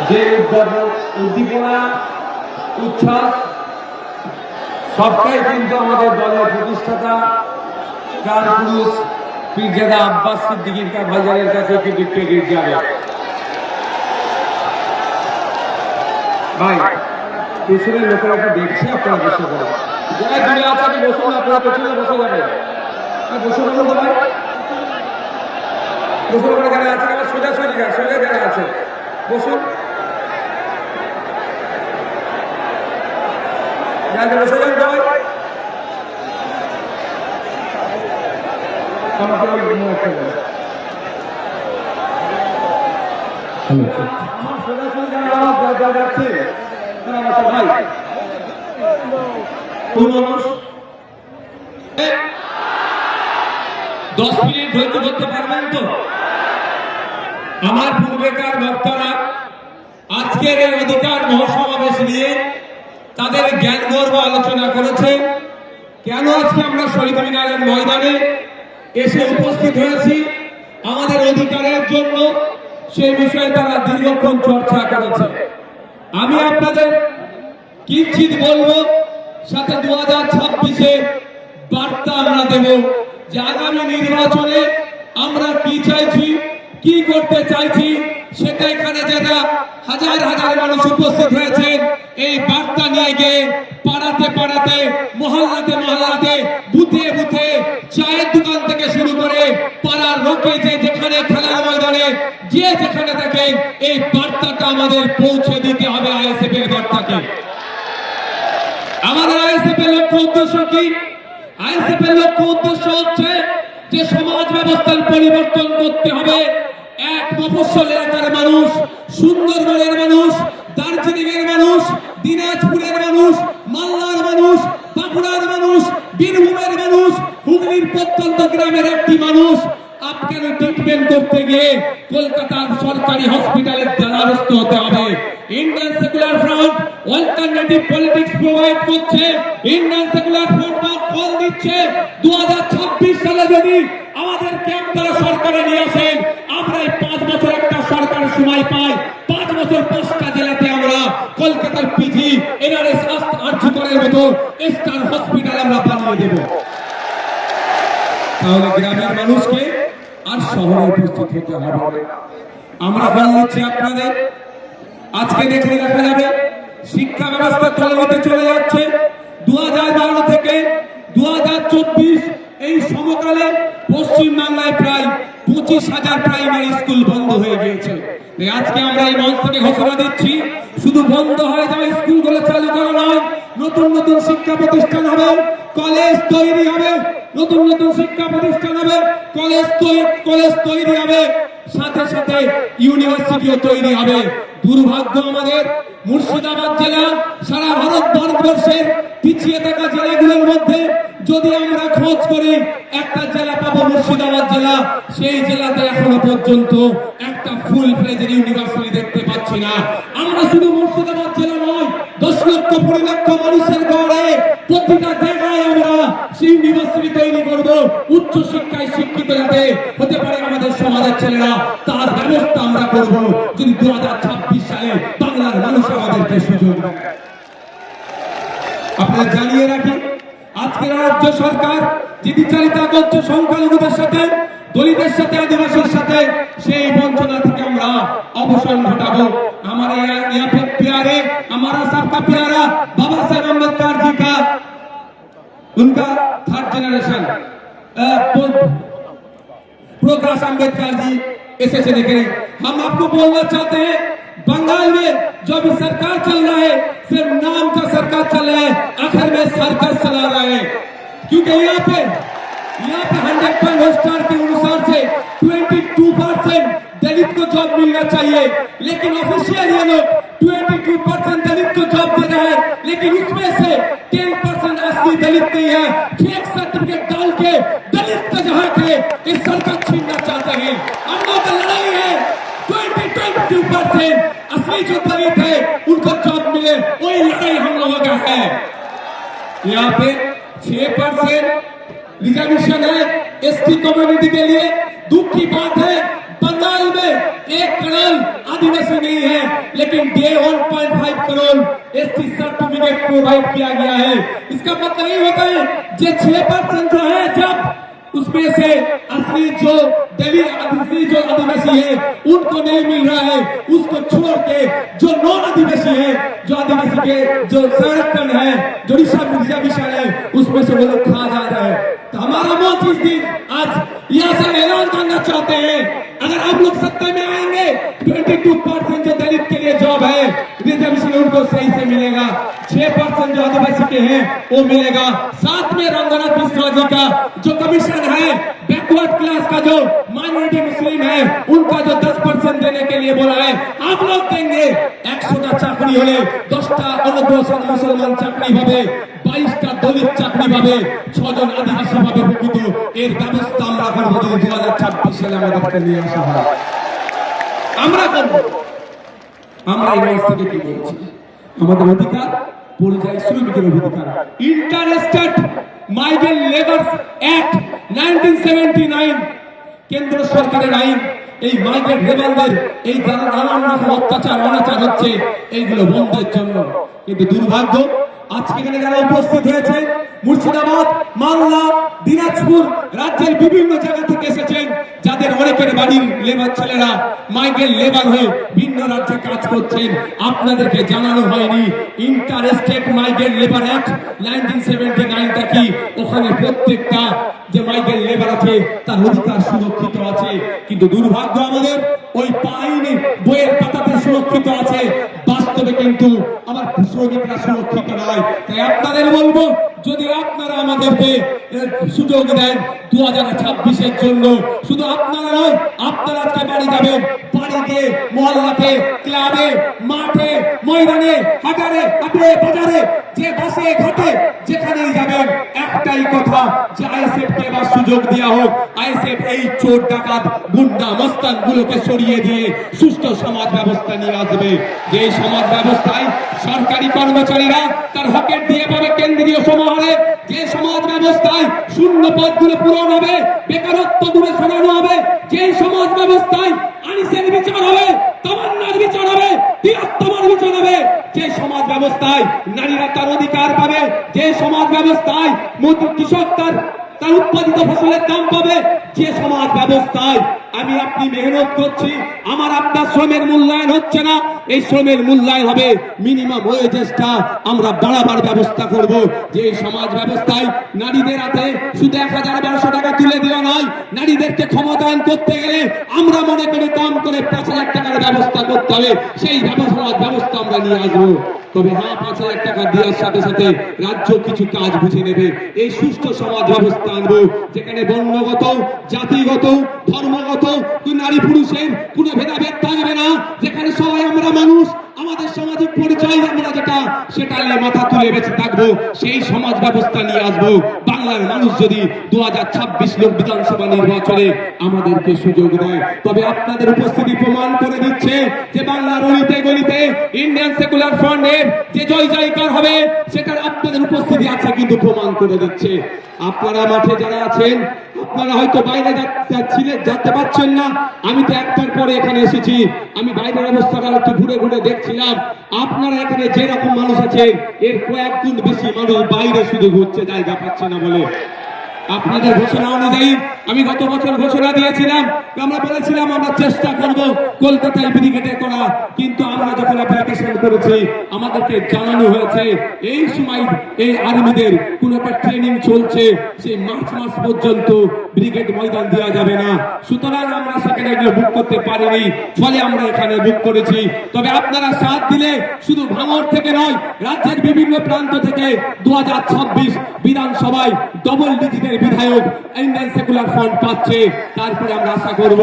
যে উদ্দীপনা উচ্ছ্বাস সবটাই কিন্তু আমাদের দলের প্রতিষ্ঠাতা কারপুরুষ পীরজাদা আব্বাস সিদ্দিকীর ভাইজানের কাছে কিন্তু ক্রেডিট যাবে। ভাই পেছনের লোকেরা একটু দেখছি, আপনারা বসে যাবেন, যারা দূরে আছে বসুন, আপনারা পেছনে বসে যাবেন, বসে বলুন তো ভাই, বসুন করে যারা আছে সোজা সোজা সোজা যারা আছে বসুন, বসে যান ভাই। দশ মিনিট ধৈর্য ধরতে পারবেন তো? আমার পূর্বেকার বক্তারা আজকের এই অধিকার মহাসমাবেশ নিয়ে তাদের জ্ঞান গর্ব আলোচনা করেছে। কেন আজকে আমরা শহীদ মিনারের ময়দানে এসে উপস্থিত হয়েছি আমাদের অধিকারের জন্য, সেই বিষয়ে তারা দীর্ঘক্ষণ চর্চা করেছে। আমি আপনাদের কিঞ্চিত বলবো, সাথে 2026-এ বার্তা আমরা দেব যে আগামী নির্বাচনে আমরা কি চাইছি, কি করতে চাইছি, সেটা এখানে যারা হাজার হাজার মানুষ উপস্থিত হয়েছেন এই বার্তা নিয়ে গিয়ে পাড়াতে পাড়াতে, মহল্লাতে মহল্লাতে, বুথে বুথে, চায়ের দোকান থেকে শুরু করে পাড়ার লোকে যে যেখানে, খেলার ময়দানে যে যেখানে থাকে, এই বার্তাটা আমাদের পৌঁছে দিতে হবে। আইএসএফ এর বার্তাকে, আমাদের আইএসএফ এর লক্ষ্য উদ্দেশ্য কি? আইএসএফ এর লক্ষ্য উদ্দেশ্য হচ্ছে যে সমাজ ব্যবস্থার পরিবর্তন করতে হবে। এক মফস্বল এলাকার মানুষ, সুন্দরবনের মানুষ, দার্জিলিং এর মানুষ, দিনাজপুরের মানুষ, মালদার মানুষ, বাঁকুড়ার মানুষ, বীরভূমের মানুষ, হুগলির প্রত্যন্ত গ্রামের একটি মানুষ আপনাকে ট্রিটমেন্ট করতে গিয়ে কলকাতার সরকারি হসপিটালের দ্বারস্থ হতে হবে। Indian secular front alternative politics provide করছে, ইন্ডিয়ান সেকুলার ফ্রন্ট কল দিচ্ছে 2026 সালে যদি আমাদেরকে আপনারা সরকারে নিয়ে আসেন, আমরা এই 5 বছর একটা সরকারের সময় পাই, 5 বছর 5টা জেলাতে আমরা কলকাতার পিজি, এনআরএস, আর্যকরের মতো স্টার হসপিটাল আমরা বানিয়ে দেব। তাহলে গ্রামের মানুষকে আর শহরে উপস্থিত হতে হবে। আমরা বল দিচ্ছি আপনাদের, আজকে দেখলে দেখা যাবে শিক্ষা ব্যবস্থা তলানিতে চলে যাচ্ছে। 2012 থেকে 2024 এই সমকালে পশ্চিম বাংলায় প্রায় 25,000 প্রাইমারি স্কুল বন্ধ হয়ে গিয়েছে। আজকে আমরা এই মঞ্চ থেকে ঘোষণা দিচ্ছি, শুধু বন্ধ হয়ে যাওয়া স্কুলগুলো চালু করা নয়, নতুন নতুন শিক্ষা প্রতিষ্ঠান হবে, কলেজ তৈরি হবে, নতুন নতুন শিক্ষা প্রতিষ্ঠান হবে, কলেজ তৈরি হবে, সাথে সাথে ইউনিভার্সিটিও তৈরি হবে। দুর্ভাগ্য আমাদের মুর্শিদাবাদ জেলা সারা ভারতবর্ষের পিছিয়ে থাকা জেলাগুলোর মধ্যে যদি আমরা খোঁজ করি একটা জেলা পাবো মুর্শিদাবাদ জেলা, সেই জেলাতে এখনো পর্যন্ত একটা ফুল ফ্লেজেড ইউনিভার্সিটি দেখতে পাচ্ছি না। আমরা শুধু মুর্শিদাবাদ জেলা নয়, 10 লক্ষ 20 লক্ষ মানুষের গড়ে প্রতিটা জায়গায় আমরা সেই ইউনিভার্সিটি তৈরি করব। উচ্চ শিক্ষায় শিক্ষিত যাতে হতে পারে আমাদের সমাজের ছেলেরা, তার ব্যবস্থা আমরা করব যদি 2026 সালে বাংলার মানুষ আমাদেরকে সুযোগ দেয়। আপনারা জানিয়ে রাখি, আজকের রাজ্য সরকার যে বিচারিতা করছে সংখ্যালঘুদের সাথে, দলিতের সাথে, আদিবাসীর সাথে, সেই বঞ্চনা থেকে আমরা অবসান ঘটাবো। हमारे यहाँ पे प्यारे, हमारा सबका प्यारा बाबा साहेब अम्बेडकर जी का उनका 3rd जनरेशन प्रकाश अम्बेडकर जी ऐसे चले गए। हम आपको बोलना चाहते हैं, बंगाल में जो भी सरकार चल रहा है सिर्फ नाम का सरकार चल रहा है, आखिर में सर्कस चला रहा है। क्योंकि यहाँ पे 100% स्टार के अनुसार से 22% दलित को जॉब मिलना चाहिए, लेकिन ऑफिशियल ये लोग 22% दलित को जॉब दे रहे हैं, लेकिन उसमें से 10% असली दलित नहीं है। फेक सर्टिफिकेट डाल के दलित का जहाँ के इस सरकार छीनना चाहते हैं। हम लोग का लड़ाई है 22% असली जो दलित है उनको जॉब मिले, वही लड़ाई हम लोगों का है। यहाँ पे 6% रिजर्वेशन है एसटी कम्युनिटी के लिए। दुख की बात है, धमाल में 1 करोड़ आदिवासी नहीं है, लेकिन 1.5 करोड़ एसटी सर्टिफिकेट प्रोवाइड किया गया है। इसका मतलब ये होता है जो 6% जो है, जब उसमें से असली जो आदिवासी है उनको नहीं मिल रहा है, उसको छोड़ के जो नॉन आदिवासी है, जो आदिवासी के जो संरक्षण है, जो रिजर्वेशन है, उसमें से वो लोग खा जा रहे हैं। तो हमारा मौत इस दिन आज यहाँ से ऐलान करना चाहते हैं, अगर आप लोग सत्ता में आएंगे 22% जो दलित के लिए जॉब है रिजर्वेशन उनको सही से मिलेगा, 6% जो आदिवासी के हैं वो मिलेगा। साथ में रंगनाथ मिश्रा जी का जो कमीशन है बैकवर्ड क्लास का, जो माइनॉरिटी मुस्लिम है उनका जो 10% देने के लिए बोला है, आप लोग देंगे। 100টা চাকরি হলে 10টা অনগ্রসর মুসলমান চাকরি পাবে, 22টা দলিত চাকরি পাবে, 6 জন আদিবাসী পাবে প্রকৃত। এর ব্যবস্থা আমরা করব যদি 2026 সালে আমাদেরকে নিয়ে আসা হয়, আমরা করব। আমরা এই ব্যবস্থা থেকে কি বলছি? আমাদের অধিকার পরিযায়ী শ্রমিকের অধিকার, ইন্টারস্টেট মাইগ্রেন্ট লেবারস অ্যাক্ট 1979 কেন্দ্র সরকারের আইন। এই মাইগ্রেন্ট লেবারদের এই যারা নানান রকম অত্যাচার অনাচার হচ্ছে এইগুলো বন্ধের জন্য। কিন্তু দুর্ভাগ্য আজকে এখানে যারা উপস্থিত হয়েছে মুর্শিদাবাদ, মালদা, দিনাজপুর রাজ্যের বিভিন্ন জায়গা থেকে এসেছেন, যাদের অনেকের বাড়ির লেবার ছেলেরা মাইগ্রেন্ট লেবার হয়ে ভিন্ন রাজ্যে কাজ করছেন, আপনাদেরকে জানানো হয়নি ইন্টারস্টেট মাইগ্রেন্ট লেবার অ্যাক্ট 1979টা কি। ওখানে প্রত্যেকটা যে মাইগ্রেন্ট লেবার আছে তার অধিকার সুরক্ষিত আছে, কিন্তু দুর্ভাগ্য আমাদের ওই আইনে বইয়ের পাতাতে সুরক্ষিত আছে, বাস্তবে কিন্তু আমার শ্রমিকরা সুরক্ষিত নয়। তাই আপনাদের বলবো, যদি আপনারা আমাদেরকে সুযোগ দেন 2026-এর জন্য, শুধু আপনারা নয়, আপনারা আজকে বাড়ি যাবেন, বাড়িতে, মহল্লাতে, ক্লাবে, মাঠে, ময়দানে, হাটারে, বাজারে, যে বাসে ঘাটে যেখানেই যাবেন, একটাই কথা যে আইএসএফ কে এবার সুযোগ দেওয়া হোক। আইএসএফ এই চোর ডাকাত গুন্ডা মস্তান গুলোকে সরিয়ে দিয়ে সুষ্ঠু সমাজ ব্যবস্থা নিয়ে আসবে, যে সমাজ ব্যবস্থায় সরকারি কর্মচারীরা তার হকের দিয়ে পাবে কেন্দ্রীয় সমাহারে, যে সমাজ ব্যবস্থায় শূন্য পদগুলো পূরণ হবে, বেকারত্ব দূরে সরানো হবে, যে সমাজ ব্যবস্থায় আনিসের বিচার হবে, তামান্নার বিচার হবে, তিলোত্তমার বিচার হবে, যে সমাজ ব্যবস্থায় নারীরা তার অধিকার পাবে, যে সমাজ ব্যবস্থায় কৃষক তার উৎপাদিত ফসলের দাম পাবে, যে সমাজ ব্যবস্থায় আমি আপনি মেহনত করছি, আমার আপনার শ্রমের মূল্যায়ন হচ্ছে না, এই শ্রমের মূল্যায়ন হবে, মিনিমাম ওয়েজেসটা আমরা বাড়াবার ব্যবস্থা করব। যে সমাজ ব্যবস্থায় নারীদের হাতে শুধু 1000-1200 টাকা তুলে দেওয়া নয়, নারীদেরকে ক্ষমতায়ন করতে গেলে আমরা মনে করি কম করে 5000 টাকার ব্যবস্থা করতে হবে, সেই সমাজ ব্যবস্থা আমরা নিয়ে আসবো। তবে হ্যাঁ, 5000 টাকা দেওয়ার সাথে সাথে রাজ্য কিছু কাজ বুঝে নেবে, এই সুষ্ঠু সমাজ ব্যবস্থা আনবো, যেখানে বর্ণগত, জাতিগত, ধর্মগত, নারী পুরুষের কোনো ভেদাভেদ থাকবে না, যেখানে সবাই আমরা মানুষ, আমাদের সামাজিক পরিচয় আমরা যেটা সেটা নিয়ে মাথা তুলে বেঁচে থাকবো, সেই সমাজ ব্যবস্থা নিয়ে আসবো। বাংলার মানুষ যদি 2026 লোক বিধানসভা নির্বাচনে আমাদেরকে সুযোগ দেয়, তবে আপনাদের উপস্থিতি প্রমাণ করে দিচ্ছে যে বাংলার অলিতে গলিতে ইন্ডিয়ান সেকুলার ফ্রন্টের যে জয় জয়কার হবে সেটার আপনাদের উপস্থিতি আছে কিন্তু প্রমাণ করে দিচ্ছে। আপনারা মাঠে যারা আছেন, আপনারা হয়তো বাইরে যেতে পারছেন না, আমি তো একটার পরে এখানে এসেছি, আমি বাইরের অবস্থাটা একটু ঘুরে ঘুরে দেখছিলাম। আপনারা এখানে যেরকম মানুষ আছে এর কয়েক গুণ বেশি মানুষ বাইরে শুধু ঘুরছে, জায়গা পাচ্ছে না বলে। আপনাদের ঘোষণা অনুযায়ী আমি গত বছর ঘোষণা দিয়েছিলাম, আমরা বলেছিলাম আমরা চেষ্টা করব কলকাতায় ব্রিগেডে করা, কিন্তু আমরা যখন অ্যাপ্লিকেশন করেছি আমাদেরকে জানানো হয়েছে এই সময় এই আর্মিদের কোন একটা ট্রেনিং চলছে, সেই মার্চ মাস পর্যন্ত ব্রিগেড ময়দান দেওয়া যাবে না, সুতরাং আমরা সেখানে বুক করতে পারিনি, ফলে আমরা এখানে বুক করেছি। তবে আপনারা সাথ দিলে শুধু ভাঙড় থেকে নয়, রাজ্যের বিভিন্ন প্রান্ত থেকে 2026 বিধানসভায় ডবল ডিজিটের বিধায়ক ইন্ডিয়ান সেকুলার ফ্রন্ট পাচ্ছে। তারপরে আমরা আশা করব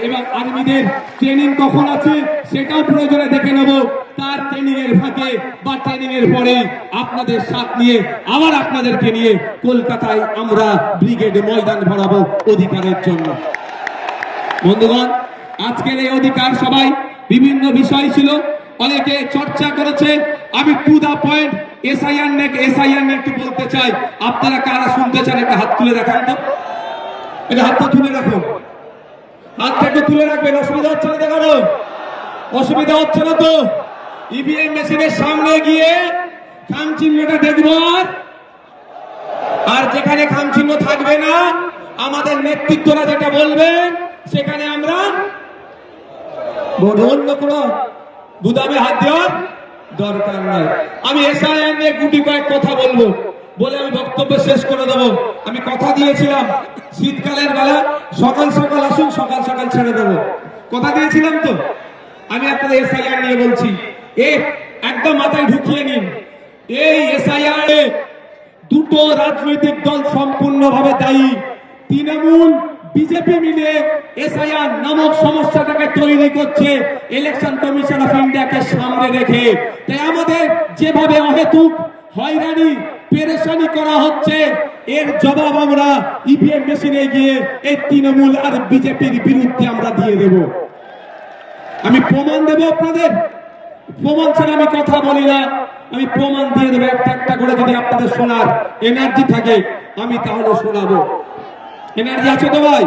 এবং আর্মিদের ট্রেনিং কখন আছে সেটাও প্রয়োজনে দেখে নেব, তার ট্রেনিং এর ফাঁকে বা ট্রেনিং এর পরে আপনাদের সাথ নিয়ে আবার আপনাদেরকে নিয়ে কলকাতায় আমরা ব্রিগেড ময়দান ভরাবো অধিকারের জন্য। বন্ধুগণ, আজকের এই অধিকার সবাই বিভিন্ন বিষয় ছিল, অনেকে চর্চা করেছে, আমি টু দা পয়েন্ট এসআইআর নিয়ে একটু বলতে চাই। আপনারা কারা শুনতে চান একটা হাত তুলে দেখান তো, এটা হাতটা তুলে রাখুন, হাতটা একটু তুলে রাখবেন, অসুবিধা হচ্ছে না দেখানো? অসুবিধা হচ্ছে না তো? ইভিএম মেশিনের সামনে গিয়ে খাম চিহ্নটা দেখবো, আর যেখানে খাম চিহ্ন থাকবে না আমাদের নেতৃত্বরা যেটা বলবেন সেখানে আমরা অন্য কোনো বুদামে হাত দেওয়ার দরকার নাই। আমি এসআইআর নিয়ে গুটি কয়েক কথা বলবো, বলে আমি বক্তব্য শেষ করে দেবো। আমি কথা দিয়েছিলাম শীতকালের বেলা সকাল সকাল আসুন, সকাল সকাল ছেড়ে দেবো, কথা দিয়েছিলাম তো। আমি আপনাদের এসআইআর নিয়ে বলছি, একদম মাথায় ঢুকিয়ে নিন, এই এসআইআর এ দুটো রাজনৈতিক দল সম্পূর্ণভাবে দায়ী। তৃণমূল বিজেপি মিলে এসআইআর নামক সমস্যাটাকে তৈরি করছে ইলেকশন কমিশন অফ ইন্ডিয়াকে সামনে রেখে। তাই আমাদের যেভাবে অহেতুক হয়রানি পেরেশানি করা হচ্ছে, এর জবাব আমরা ইভিএম মেশিনে গিয়ে এই তৃণমূল আর বিজেপির বিরুদ্ধে আমরা দিয়ে দেব। আমি প্রমাণ দেব আপনাদের, প্রমাণ ছাড়া আমি কথা বলি না, আমি প্রমাণ দিয়ে দেবো একটা একটা করে। যদি আপনাদের শোনার এনার্জি থাকে আমি তাহলে শোনাবো। এনার্জি আছে তো ভাই?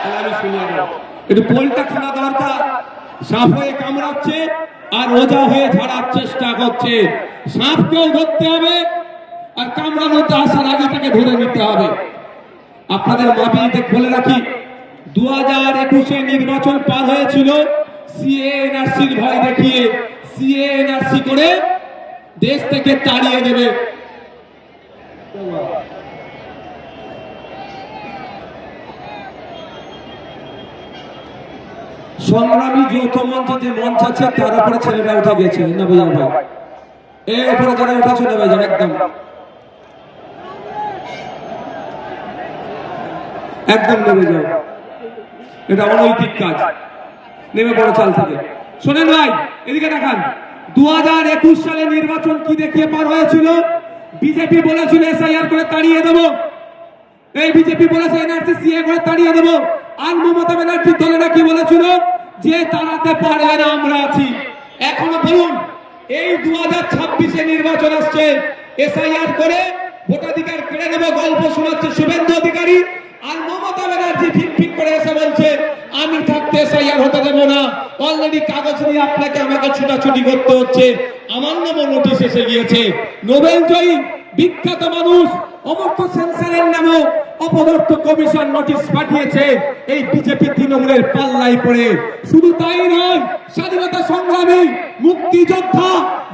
তাহলে আমি শুনিয়ে দেবো। একটু পোলটা খোলা দরকার। সাপ হয়ে কামড়াচ্ছে আর ওজা হয়ে ঝাড়ার চেষ্টা করছে। সাপকেও ধরতে হবে আর কামড়ানোতে আসার আগে তাকে ধরে নিতে হবে। আপনাদের মাবিতে বলে রাখি, 2021-এ নির্বাচন পার হয়েছিল সিএ এনআরসির ভয় দেখিয়ে। সিএ এনআরসি করে দেশ থেকে তাড়িয়ে দেবে। সংগ্রামী যৌথ মঞ্চ যে মঞ্চ আছে তার উপরে ছেলেরা উঠে গেছে না ভাই? এর উপরে যারা উঠেছে না ভাই, একদম একদম নেমে যাও, এটা অনৈতিক কাজ, নেমে পড়ো চাল থেকে। শোনেন ভাই, এদিকে দেখান, 2021 সালে নির্বাচন কি দেখিয়ে পার হয়েছিল? বিজেপি বলেছিল এসআইআর করে তাড়িয়ে দেবো, এই বিজেপি বলেছে এনআরসি সিএ করে তাড়িয়ে দেবো। আর মমতা ব্যানার্জির দলেরা কি বলেছিল? যে তাড়াতে পারবে না, আমরা আছি। এখনো বলুন, এই 2026-এ নির্বাচন আসছে, এসআইআর করে ভোটাধিকার কেড়ে নেবো গল্প শোনাচ্ছে শুভেন্দু অধিকারী, আর মমতা ব্যানার্জি ঠিক করে এসে বলছে আমি থাকতে এসআইআর হতে দেবো না। অলরেডি কাগজ নিয়ে আপনাকে আমাকে ছুটাছুটি করতে হচ্ছে। আমার নামও নোটিশ এসে গিয়েছে। নোবেল জয়ী বিখ্যাত মানুষ অমর্ত্য সেন্সারের নামে অপদর্থ কমিশন নোটিশ পাঠিয়েছে এই বিজেপি তৃণমূলের পাল্লাই পড়ে। শুধু তাই নয়, স্বাধীনতা সংগ্রামী, মুক্তিযোদ্ধা,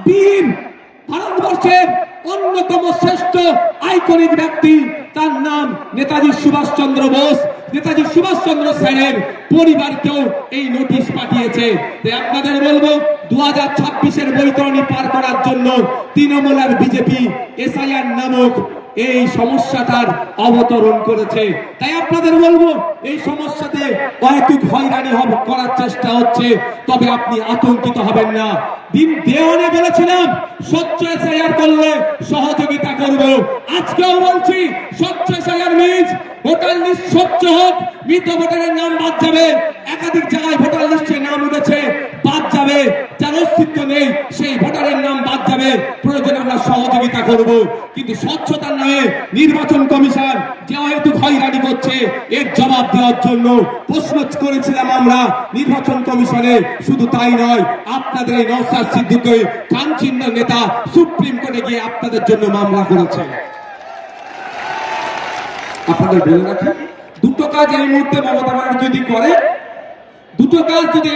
বীর, ভারতবর্ষের অন্যতম শ্রেষ্ঠ আইকনিক ব্যক্তি, তার নাম নেতাজি সুভাষচন্দ্র বোস, নেতাজি সুভাষচন্দ্র সেনের পরিবারকেও এই নোটিশ পাঠিয়েছে। তাই আপনাদের বলবো, 2026-এর বৈতরণী পার করার জন্য তৃণমূল আর বিজেপি এসআইআর নামক এই সমস্যাটার অবতরণ করেছে। তাই আপনাদের বলবো, এই সমস্যাতে অহেতুক হয়রানি করার চেষ্টা হচ্ছে, তবে আপনি আতঙ্কিত হবেন না। দিন দেওয়ানে বলেছিলাম স্বচ্ছ এসআইআর করলে সহযোগিতা করব, আজকেও বলছি স্বচ্ছ এসআইআর মিন্স ভোটার লিস্ট স্বচ্ছ হোক, মৃত ভোটারের নাম বাদ যাবে। একাধিক জায়গায় ভোটার লিস্টে নাম উঠেছে, বাদ যাবে, যার অস্তিত্ব নেই সেই ভোটারের নাম বাদ যাবে। প্রয়োজনে আমরা সহযোগিতা করব, কিন্তু স্বচ্ছতার নামে নির্বাচন কমিশন যে অহেতুক হয়রানি করছে এর জবাব দেওয়ার জন্য প্রশ্ন করেছিলাম আমরা নির্বাচন কমিশনে। শুধু তাই নয়, আপনাদের এই নওশাদ সিদ্দিকী কামচিহ্ন নেতা সুপ্রিম কোর্টে গিয়ে আপনাদের জন্য মামলা করেছে। আপনাদের বলে রাখি, দুটো কাজ এই মুহূর্তে মমতা ব্যানার্জি যদি করে, দুটো কাজ যদি